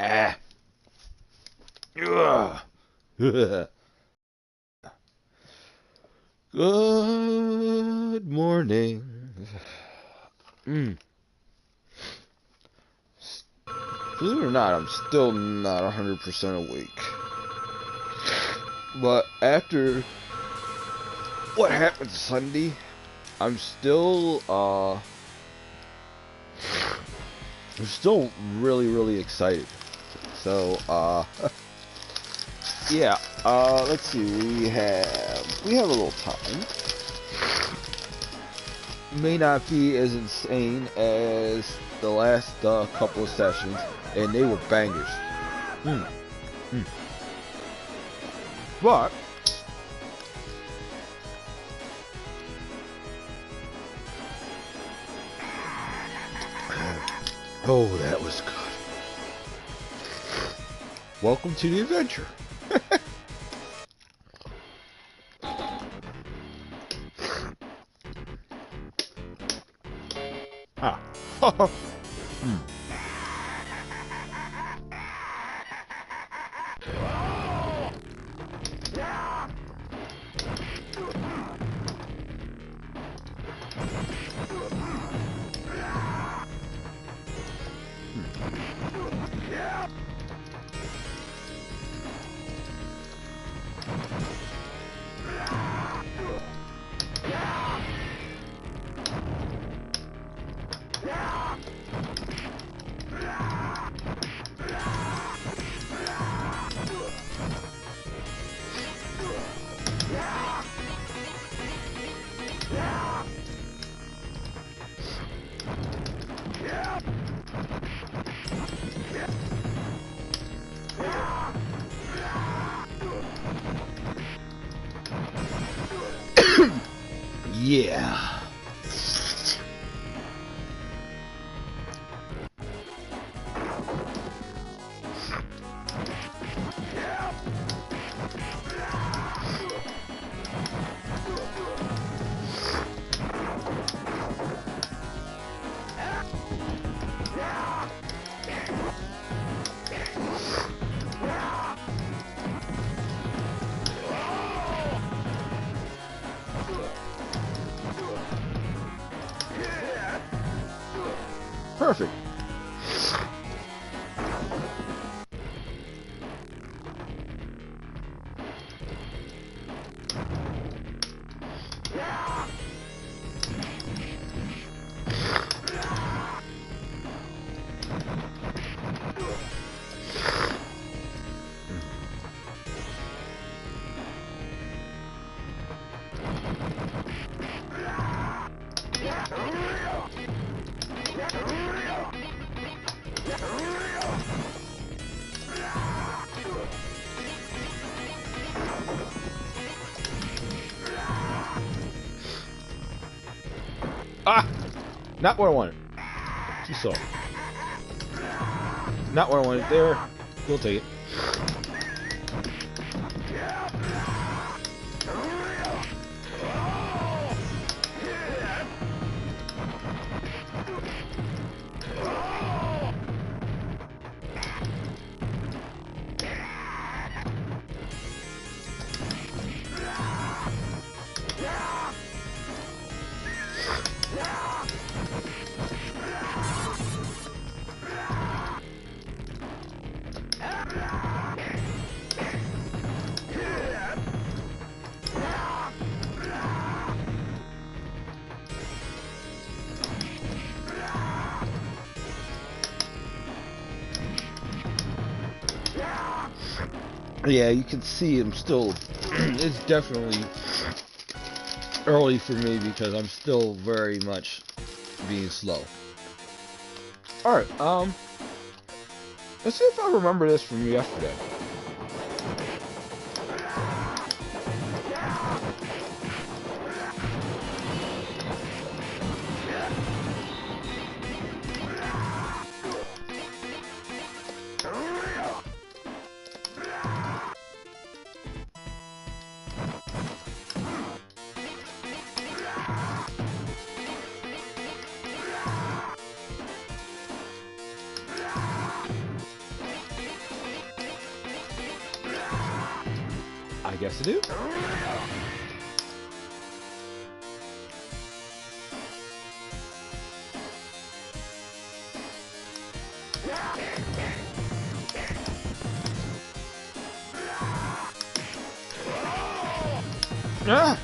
Ah. Ugh. Good morning. Mm. Believe it or not, I'm still not 100% awake. But after what happened Sunday, I'm still, really, really excited. So, yeah, let's see, we have a little time. May not be as insane as the last couple of sessions, and they were bangers. Mm. Mm. But oh, that was good. Welcome to the adventure. Ah. Hmm. Yeah. Perfect. Ah! Not what I wanted. Too slow. Not what I wanted. There. We'll take it. Yeah, you can see I'm still. It's definitely early for me because I'm still very much being slow. Alright, let's see if I remember this from yesterday. guess I do. Ah!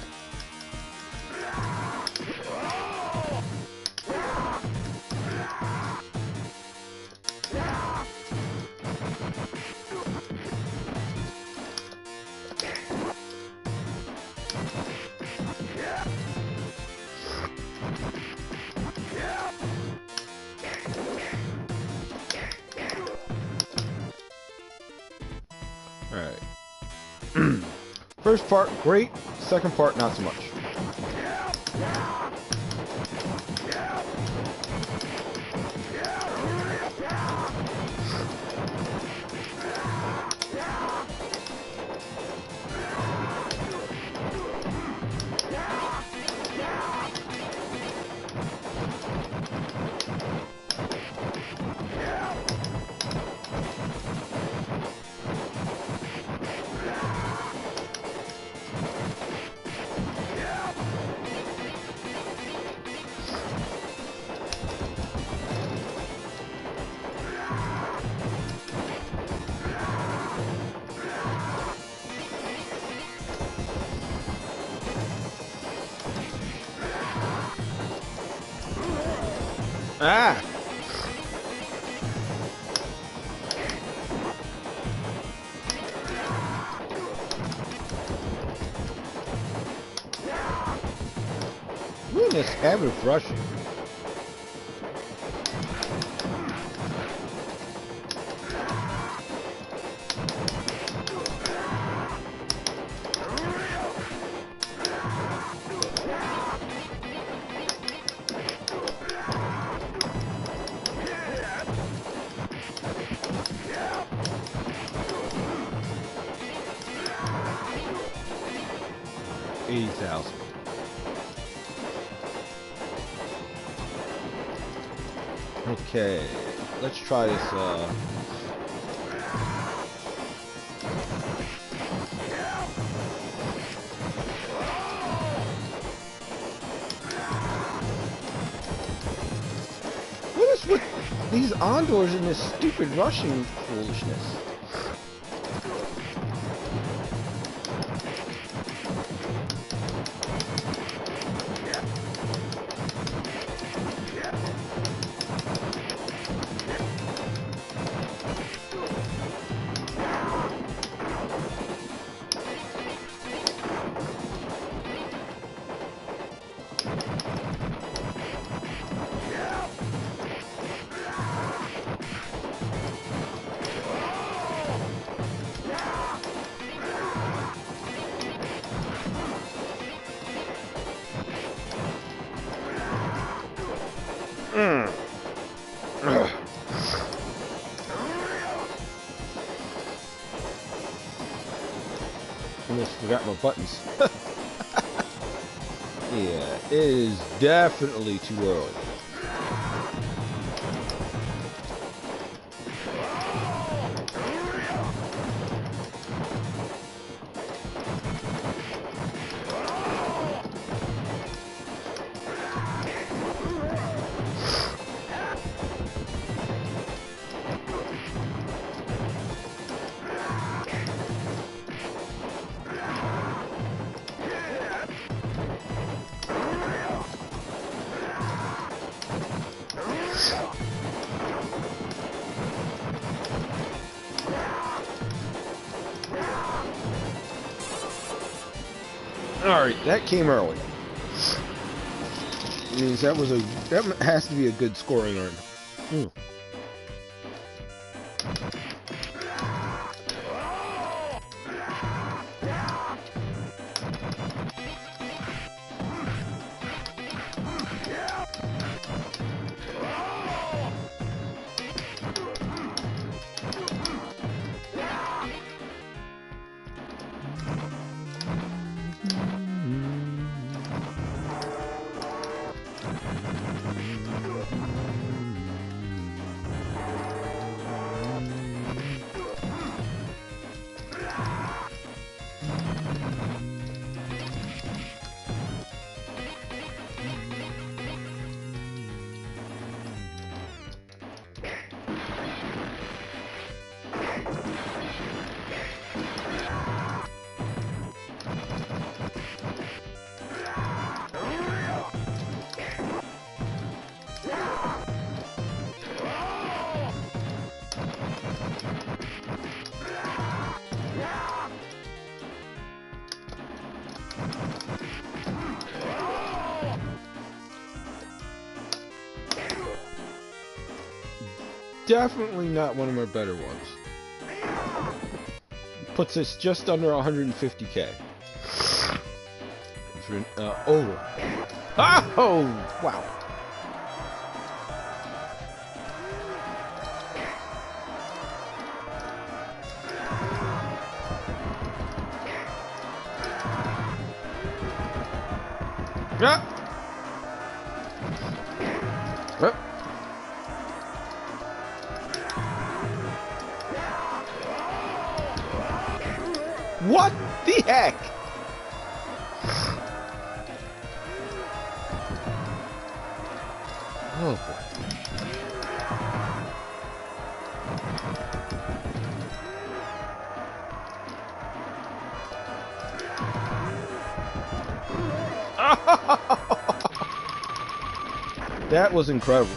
Alright. First part, great. Second part, not so much. Ah! Look at this habit of rushing. $80,000. Okay, let's try this. What is with these Ondors and this stupid rushing foolishness? Almost forgot my buttons. Yeah, it is definitely too early. Alright, that came early. Means that has to be a good scoring earn. definitely not one of my better ones. Puts us just under 150k. Over. Oh! Wow. Yeah. Yep. What the heck? Oh boy. That was incredible.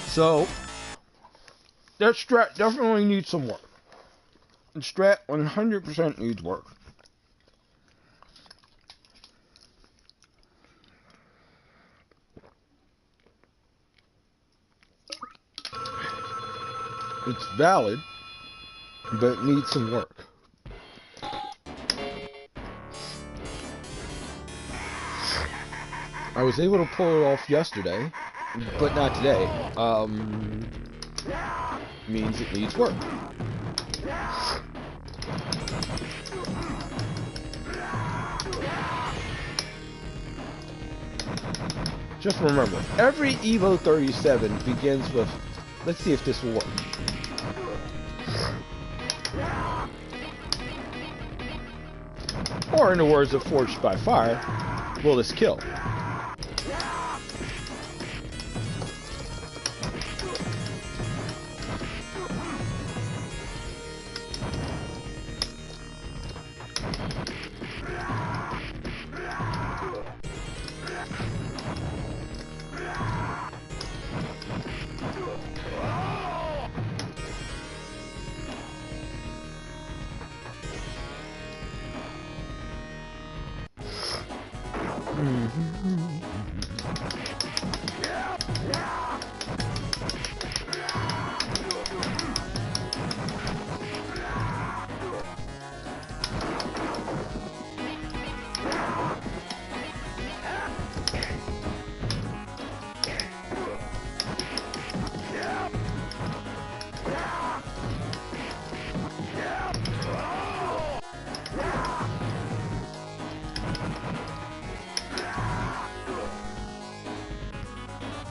So, that strat definitely needs some work. The strat 100% needs work. It's valid, but it needs some work. I was able to pull it off yesterday, but not today. Means it needs work. Just remember, every Evo 37 begins with, let's see if this will work. Or in the words of Forged by Fire, will this kill?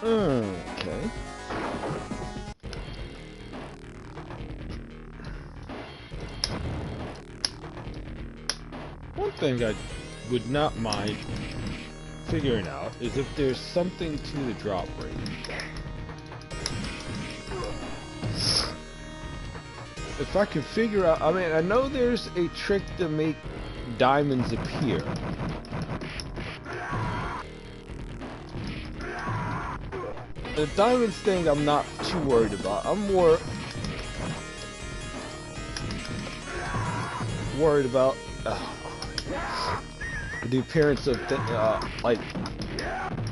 Okay. One thing I would not mind figuring out is if there's something to the drop rate. If I can figure out, I mean, I know there's a trick to make diamonds appear. The diamonds thing I'm not too worried about. I'm more worried about the appearance of like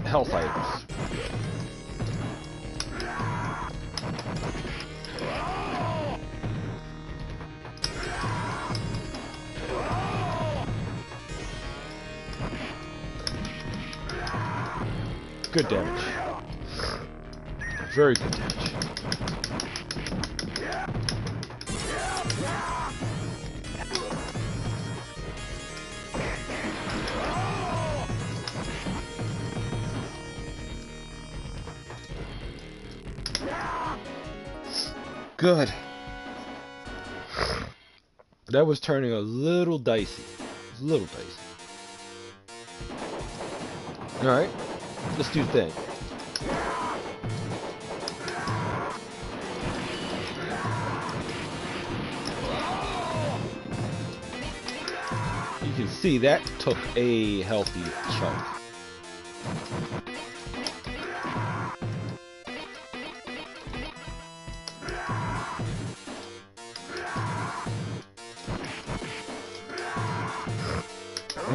health items. Good damage. Very good damage. Good. That was turning a little dicey. A little dicey. Alright. Let's do the thing. You can see that took a healthy chunk.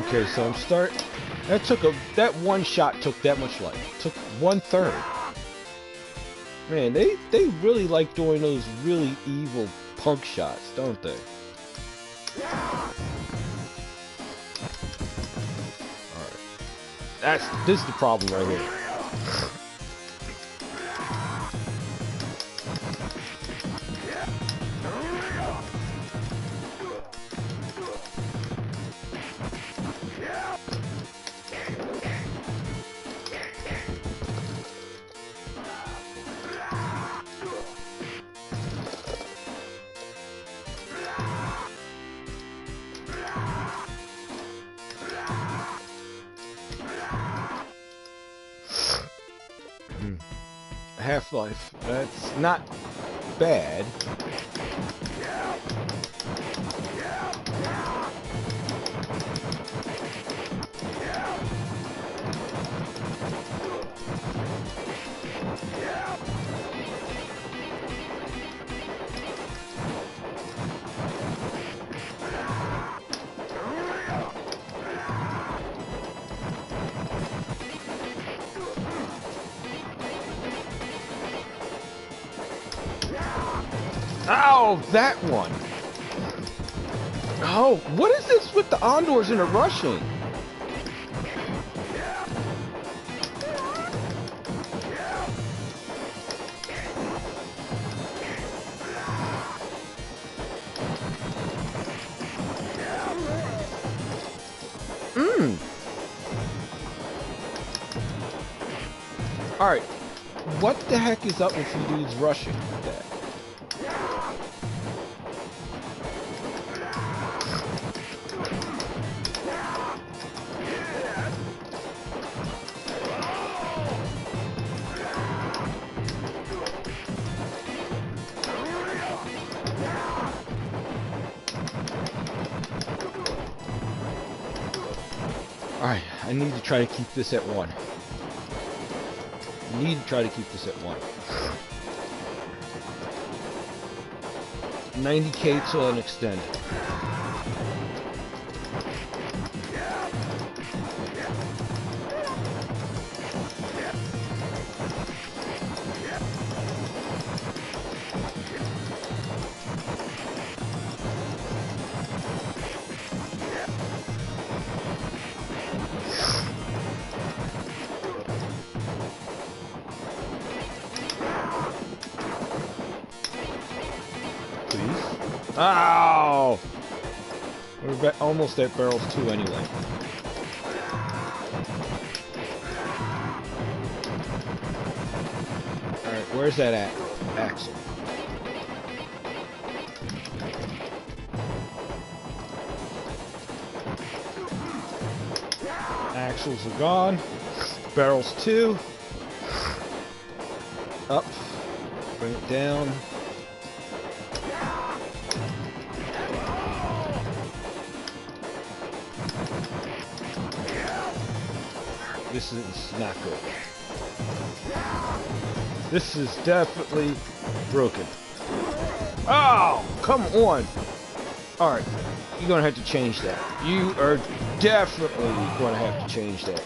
Okay, so I'm starting. That one shot took that much life. Took 1/3. Man, they really like doing those really evil punk shots, don't they? Alright. This is the problem right here. Half-Life, that's not bad. Oh, that one. Oh, what is this with the Ondors and the Russian? Alright, what the heck is up with you dudes rushing with that? Alright, I need to try to keep this at 1. Need to try to keep this at 1. 90k till an extend. Ow! We're almost at barrels 2 anyway. Alright, where's that Axel? Axles are gone. Barrels 2. Up. Bring it down. This is not good. This is definitely broken. Oh, come on. Alright, you're going to have to change that. You are definitely going to have to change that.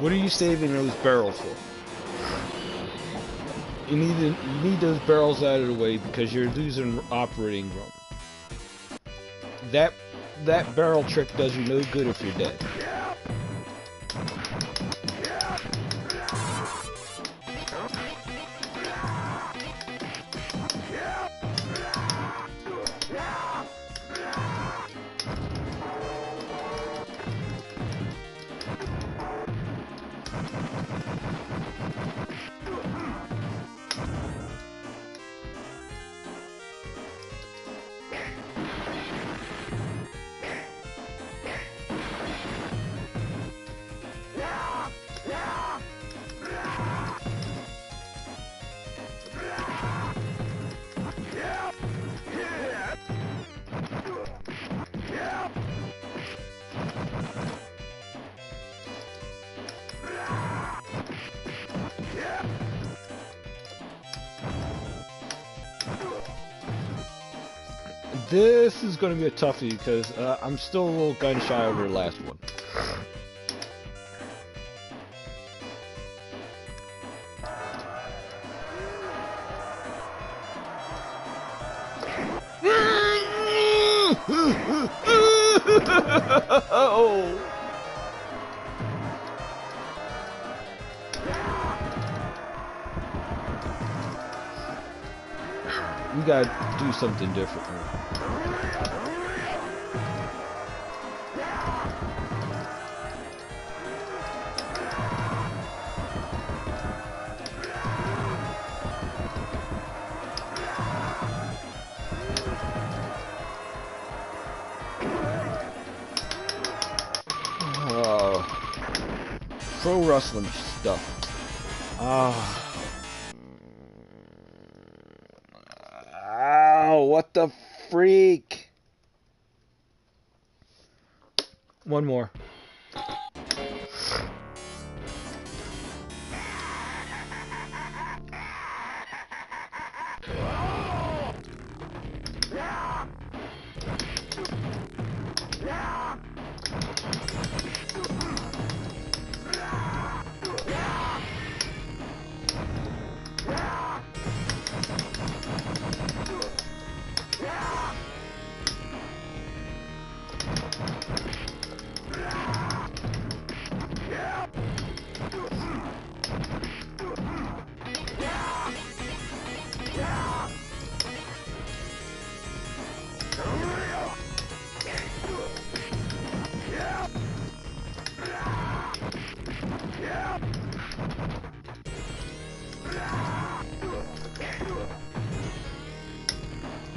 What are you saving those barrels for? You need those barrels out of the way because you're losing operating room. That barrel trick does you no good if you're dead. this is going to be a toughie because I'm still a little gun shy over the last one. Oh. We gotta do something different. Pro wrestling stuff. Ow, what the freak? One more.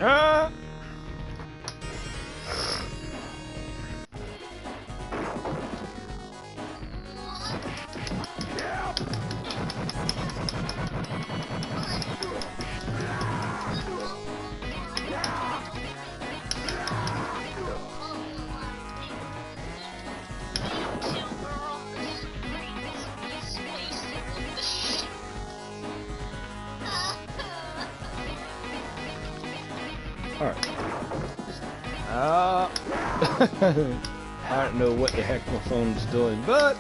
Ah! Alright. I don't know what the heck my phone's doing, but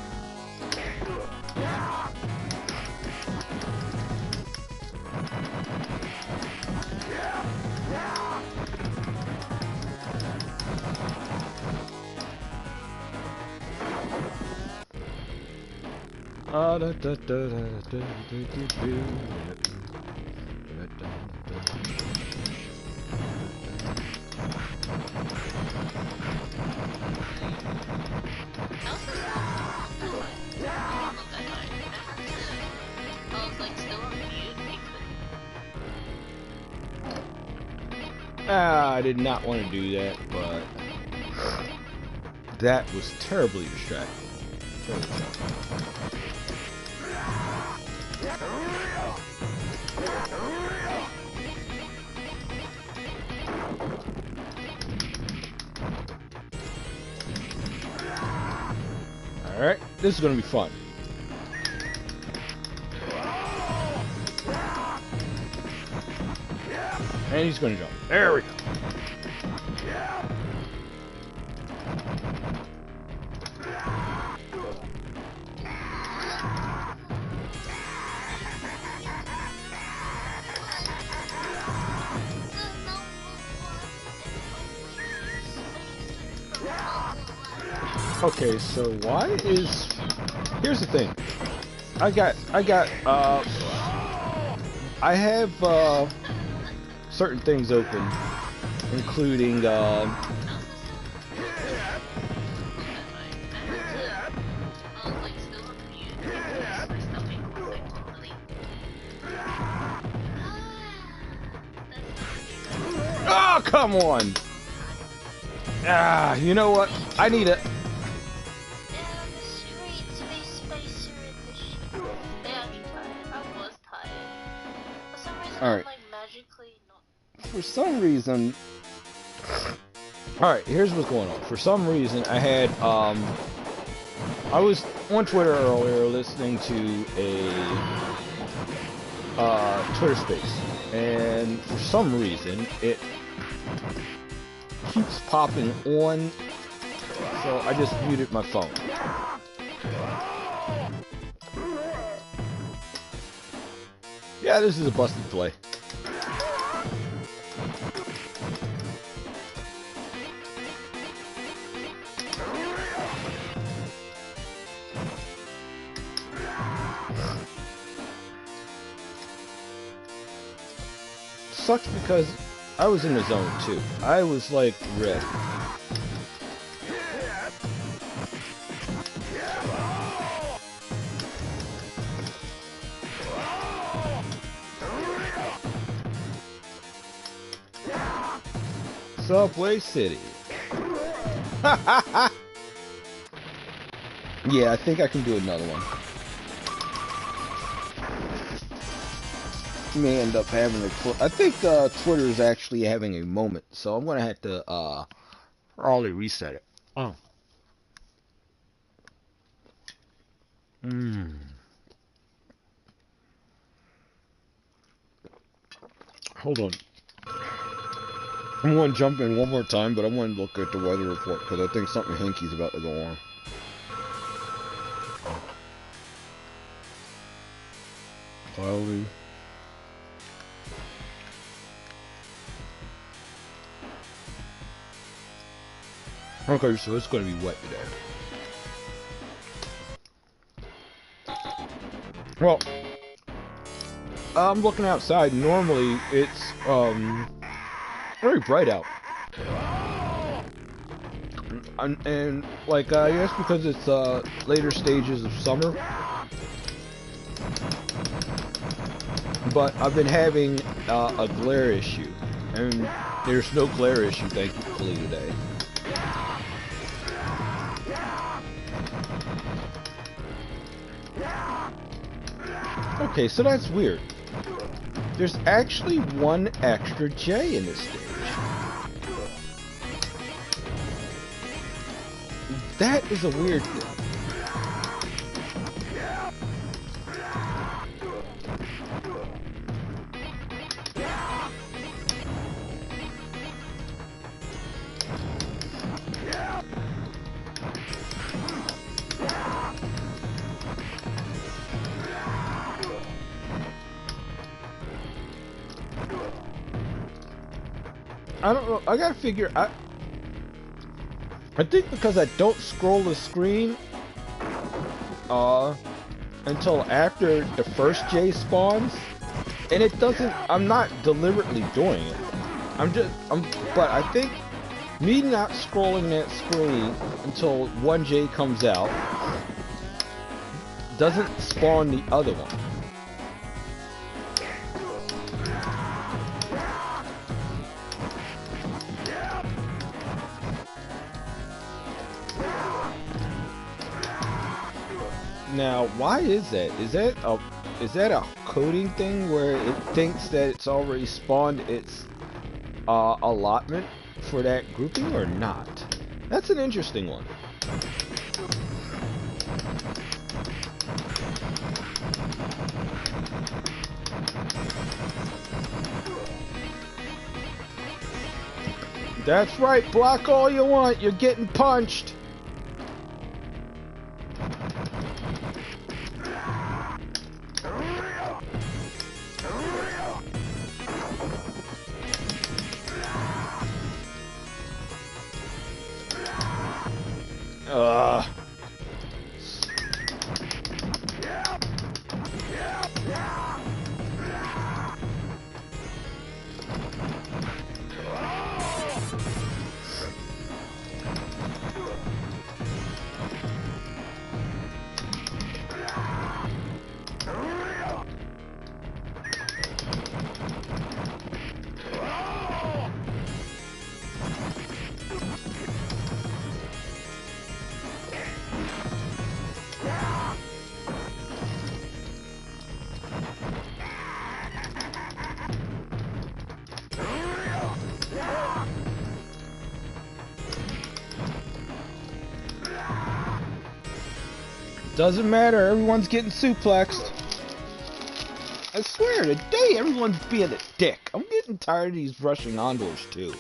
I did not want to do that, but that was terribly distracting. Alright, this is going to be fun. And he's going to jump. There we go. Okay, so why is... Here's the thing. I have, certain things open, including, Oh, come on! Ah, you know what? I need it. Alright. For some reason... Alright, here's what's going on. For some reason, I had, I was on Twitter earlier listening to a, Twitter space. And for some reason, it keeps popping on, so I just muted my phone. Yeah, this is a busted play. Sucks because I was in the zone too. I was like red. Subway City. Yeah, I think I can do another one. May end up having a I think Twitter is actually having a moment, so I'm gonna have to probably reset it. Oh. Hold on. I'm going to jump in one more time, but I want to look at the weather report because I think something hinky's about to go on. Cloudy. Okay, so it's going to be wet today. Well, I'm looking outside. Normally, it's very bright out. And like, I guess because it's later stages of summer. But I've been having a glare issue. And there's no glare issue, thankfully, today. Okay, so that's weird. There's actually one extra J in this stage. That is a weird thing. I don't know. I gotta figure. I think because I don't scroll the screen until after the first J spawns, and it doesn't. I'm not deliberately doing it. But I think me not scrolling that screen until one J comes out doesn't spawn the other one. Now, why is that? Is that a coding thing where it thinks that it's already spawned its allotment for that grouping or not? That's an interesting one. That's right, block all you want, you're getting punched. Doesn't matter, everyone's getting suplexed. I swear, today everyone's being a dick. I'm getting tired of these rushing Ondors too.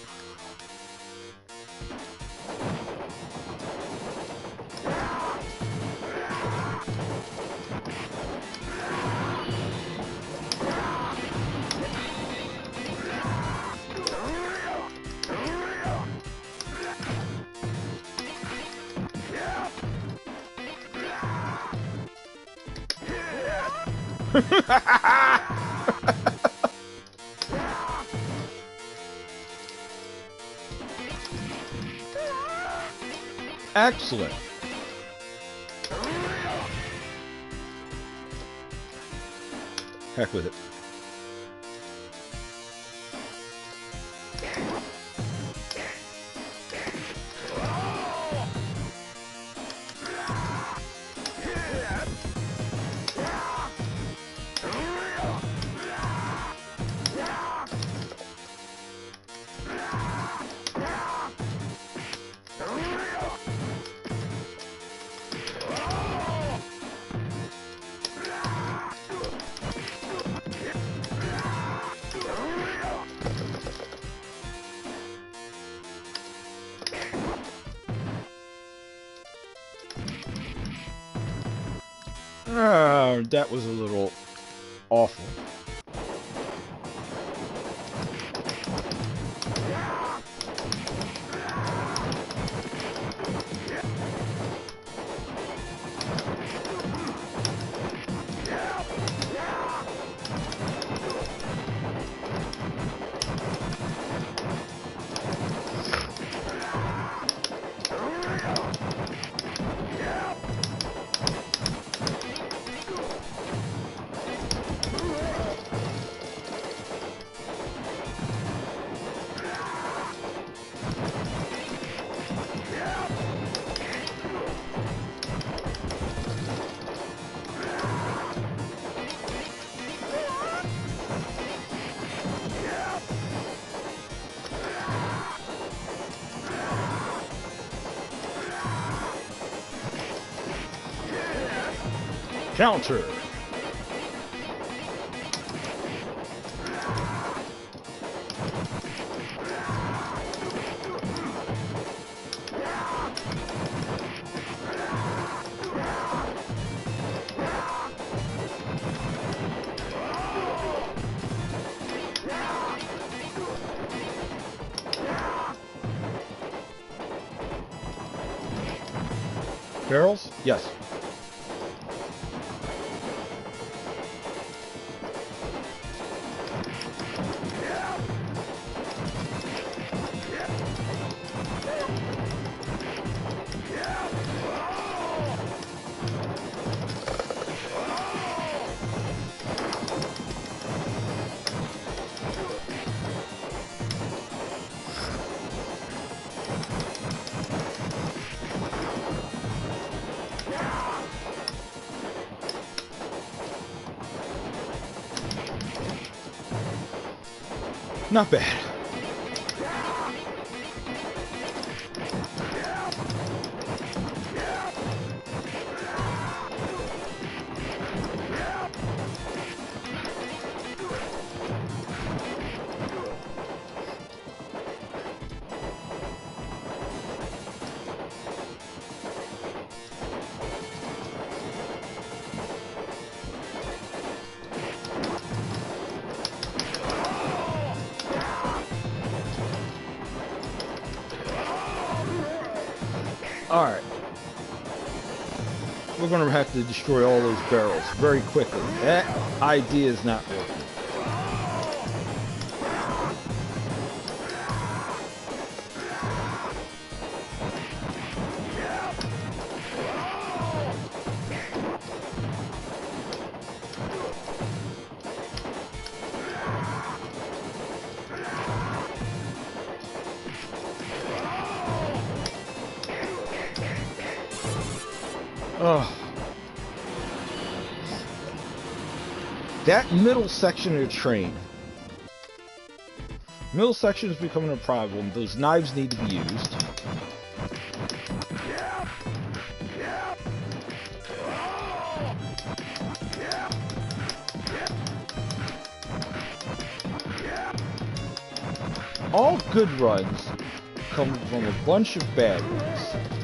Excellent. Heck with it. That was a little awful. Counter. Barrels? Yes. Not bad. Alright. We're going to have to destroy all those barrels very quickly. That idea is not working. Oh. That middle section of the train. Middle section is becoming a problem. Those knives need to be used. All good runs come from a bunch of bad ones.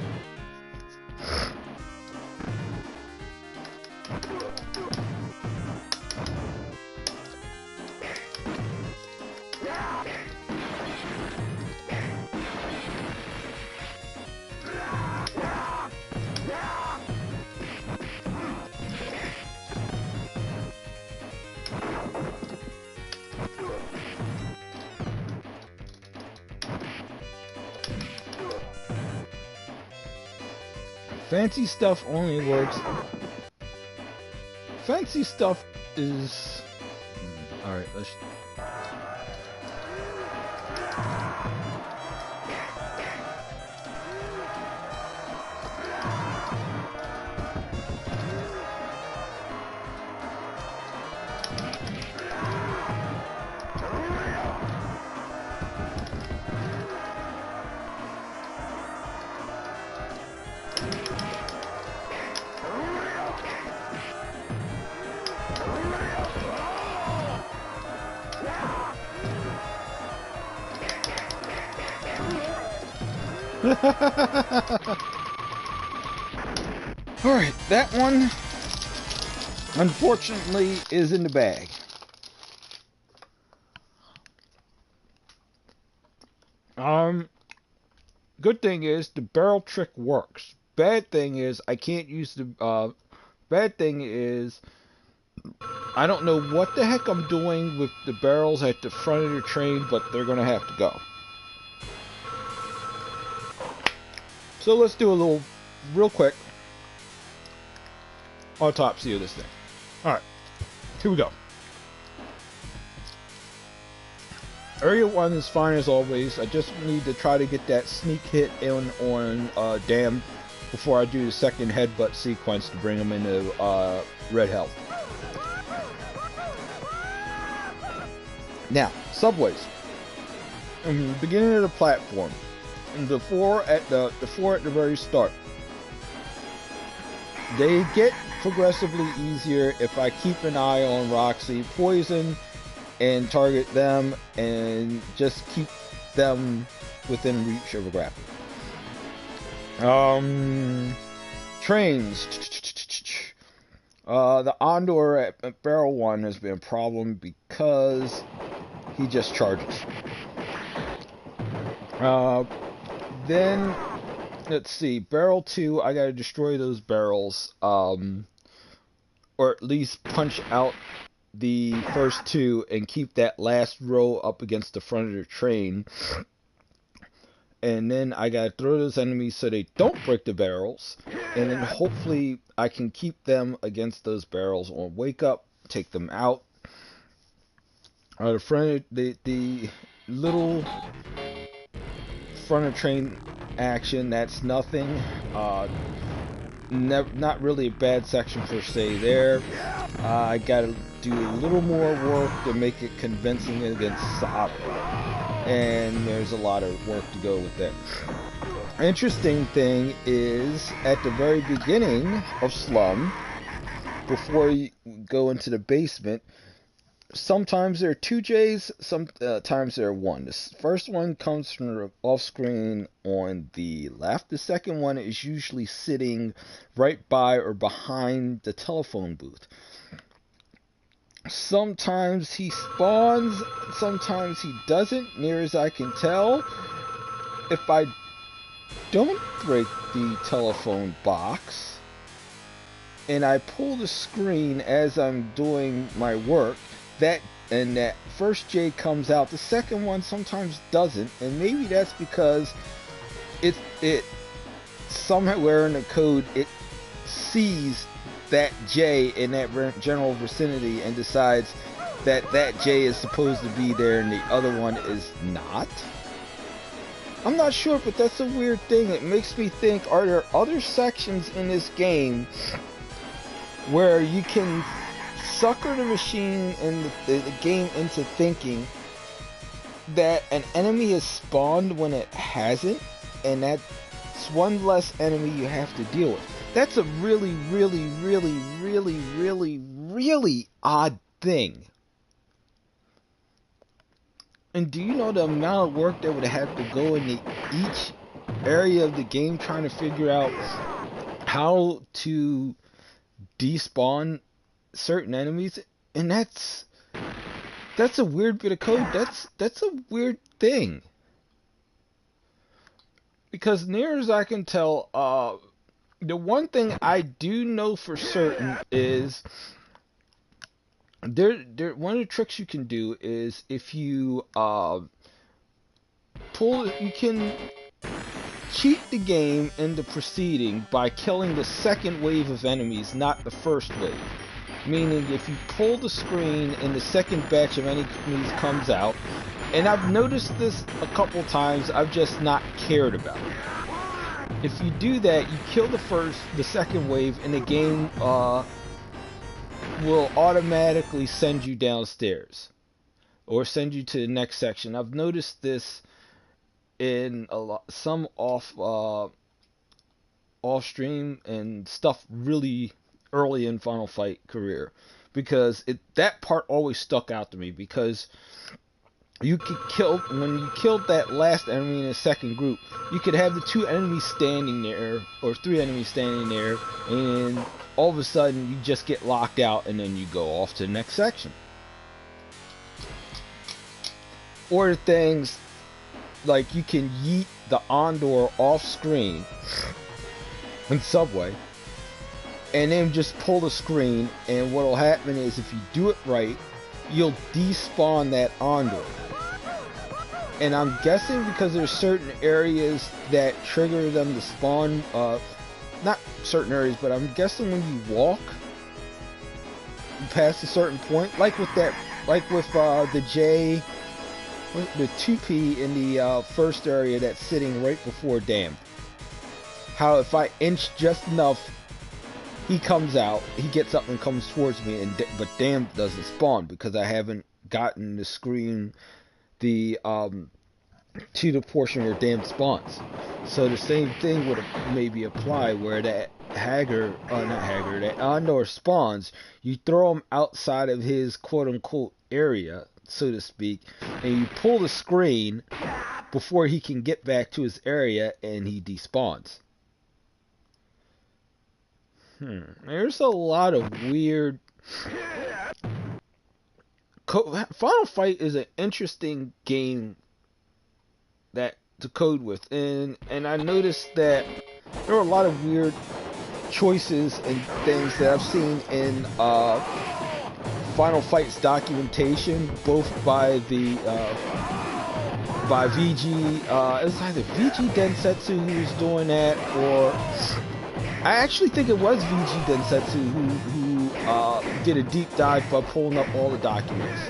Fancy stuff only works. Fancy stuff is... Alright, let's... Alright, that one unfortunately is in the bag. Good thing is the barrel trick works. Bad thing is I can't use the bad thing is I don't know what the heck I'm doing with the barrels at the front of the train, but they're gonna have to go. So let's do a little, real quick, autopsy of this thing. Alright, here we go. Area 1 is fine as always. I just need to try to get that sneak hit in on Dam before I do the second headbutt sequence to bring him into red health. Now, subways. In the beginning of the platform. The four at the very start. They get progressively easier if I keep an eye on Roxy, poison, and target them, and just keep them within reach of a grapple. Trains. The Ondor at Barrel 1 has been a problem because he just charges. Then, let's see, Barrel 2, I gotta destroy those barrels, or at least punch out the first two and keep that last row up against the front of the train. And then I gotta throw those enemies so they don't break the barrels, and then hopefully I can keep them against those barrels on Wake Up, take them out. The little front of train action, that's nothing. Not really a bad section per se there. I gotta do a little more work to make it convincing against Saba, and there's a lot of work to go with that. Interesting thing is, at the very beginning of Slum, before you go into the basement, sometimes there are 2 J's, sometimes there are 1. The first one comes from off screen on the left. The second one is usually sitting right by or behind the telephone booth. Sometimes he spawns, sometimes he doesn't, near as I can tell. If I don't break the telephone box and I pull the screen as I'm doing my work, that first J comes out. The second one sometimes doesn't, and maybe that's because it somewhere in the code it sees that J in that general vicinity and decides that that J is supposed to be there and the other one is not. I'm not sure, but that's a weird thing. It makes me think, are there other sections in this game where you can sucker the machine and the game into thinking that an enemy has spawned when it hasn't, and that's one less enemy you have to deal with? That's a really, really, really, really, really, really odd thing. And do you know the amount of work that would have to go into each area of the game trying to figure out how to despawn certain enemies? And that's a weird bit of code. That's a weird thing. Because near as I can tell, the one thing I do know for certain is one of the tricks you can do is if you you can cheat the game into proceeding by killing the second wave of enemies, not the first wave. Meaning, if you pull the screen and the second batch of enemies comes out, and I've noticed this a couple times, I've just not cared about it. If you do that, you kill the second wave, and the game will automatically send you downstairs or send you to the next section. I've noticed this in some off stream and stuff really early in Final Fight career, because that part always stuck out to me, because you could kill, when you killed that last enemy in the second group, you could have the 2 enemies standing there, or 3 enemies standing there, and all of a sudden you just get locked out, and then you go off to the next section. Or things like you can yeet the Ondor off screen in Subway, and then just pull the screen, and what'll happen is, if you do it right, you'll despawn that Ondor. And I'm guessing because there's certain areas that trigger them to spawn, not certain areas, but I'm guessing when you walk past a certain point, like with the 2P in the first area that's sitting right before Damned. How if I inch just enough, he comes out, he gets up and comes towards me, but Damned doesn't spawn because I haven't gotten the screen to the portion where Damned spawns. So the same thing would maybe apply where that that Ondor spawns. You throw him outside of his quote-unquote area, so to speak, and you pull the screen before he can get back to his area, and he despawns. There's a lot of weird... Final Fight is an interesting game to code with, and I noticed that there are a lot of weird choices and things that I've seen in Final Fight's documentation, both by VG. It was either VG Densetsu who was doing that, or I actually think it was VG Densetsu who did a deep dive by pulling up all the documents.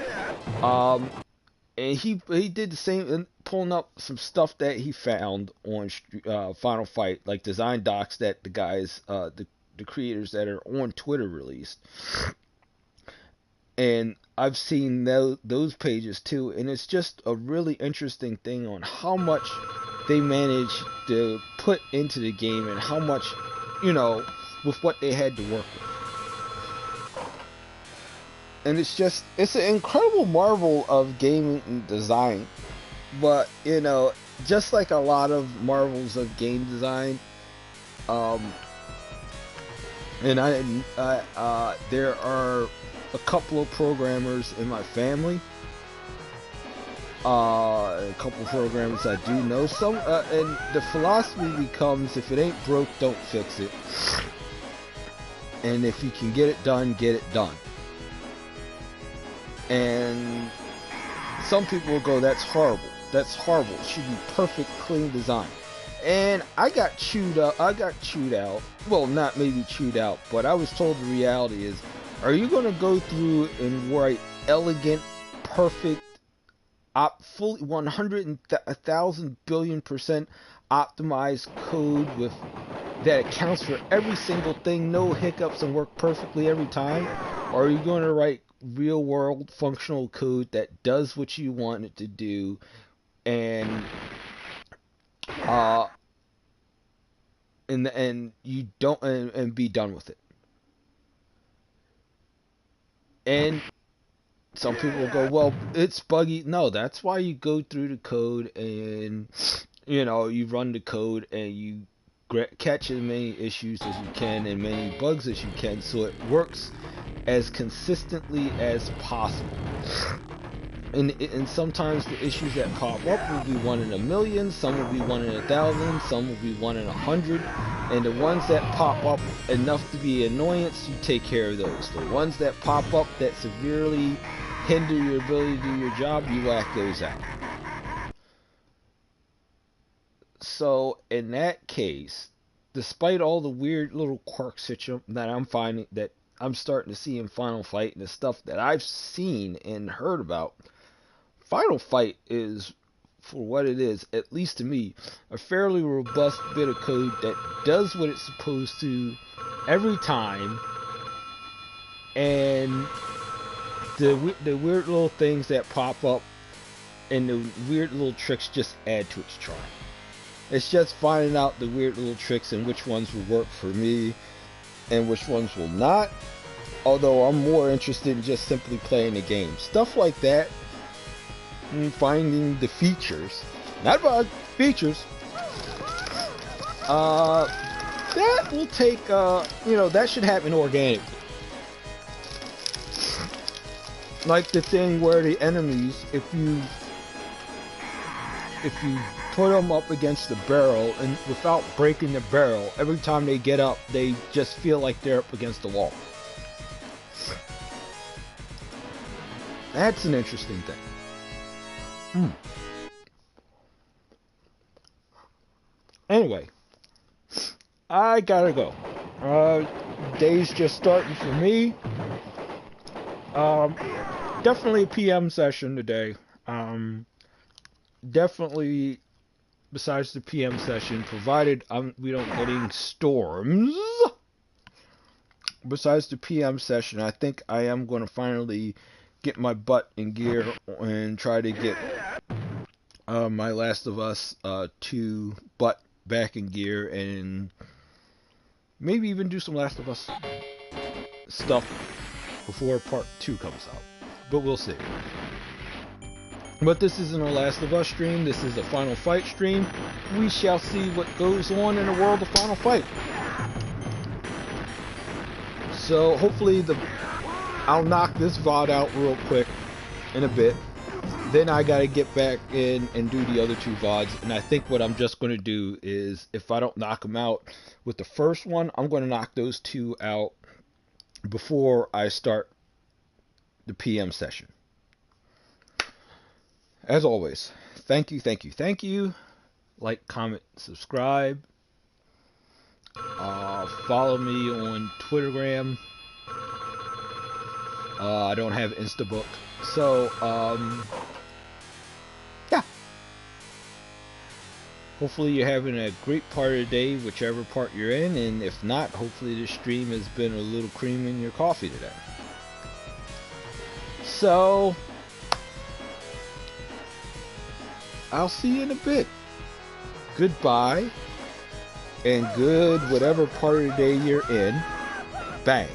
And he did the same, pulling up some stuff that he found on Final Fight, like design docs that the guys, the creators that are on Twitter released. And I've seen those pages too, and it's just a really interesting thing on how much they managed to put into the game, and how much, with what they had to work with. And it's an incredible marvel of gaming design. But, just like a lot of marvels of game design, there are a couple of programmers in my family, a couple of programmers I do know. And the philosophy becomes, if it ain't broke, don't fix it. And if you can get it done, get it done. And some people will go, that's horrible. That's horrible. It should be perfect, clean design. And I got chewed out. Well, not maybe chewed out, but I was told the reality is, are you going to go through and write elegant, perfect, fully 1,000 billion% optimized code that accounts for every single thing, no hiccups, and work perfectly every time? Or are you going to write real world functional code that does what you want it to do, and you don't, and be done with it? And some people will go, well, it's buggy. No, that's why you go through the code, and you run the code, and you catch as many issues as you can and many bugs as you can, so it works as consistently as possible. And sometimes the issues that pop up will be 1 in a million, some will be 1 in 1,000, some will be 1 in 100, and the ones that pop up enough to be annoyance, you take care of those. The ones that pop up that severely hinder your ability to do your job, you whack those out. So in that case, despite all the weird little quirks that I'm finding, that I'm starting to see in Final Fight and the stuff that I've seen and heard about, Final Fight is, for what it is, at least to me, a fairly robust bit of code that does what it's supposed to every time, and the weird little things that pop up and the weird little tricks just add to its charm. It's just finding out the weird little tricks and which ones will work for me and which ones will not. Although I'm more interested in just simply playing the game. Stuff like that, and finding the features, not bugs, features, that will take, that should happen organically. Like the thing where the enemies, if you put them up against the barrel and without breaking the barrel, every time they get up, they just feel like they're up against the wall. That's an interesting thing. Anyway, I gotta go. Day's just starting for me. Definitely a PM session today. Definitely, besides the PM session, provided we don't get any storms. Besides the PM session, I think I am going to finally get my butt in gear and try to get my Last of Us 2 butt back in gear, and maybe even do some Last of Us stuff before part 2 comes out. But we'll see. But this isn't a Last of Us stream, this is a Final Fight stream. We shall see what goes on in the world of Final Fight. So hopefully I'll knock this VOD out real quick in a bit. Then I gotta get back in and do the other 2 VODs. And I think what I'm just gonna do is, if I don't knock them out with the first one, I'm gonna knock those 2 out before I start the PM session. As always, thank you. Like, comment, subscribe. Follow me on Twittergram. I don't have Instabook. So, yeah. Hopefully you're having a great part of the day, whichever part you're in. And if not, hopefully this stream has been a little cream in your coffee today. So, I'll see you in a bit. Goodbye, and good whatever part of the day you're in. Bang.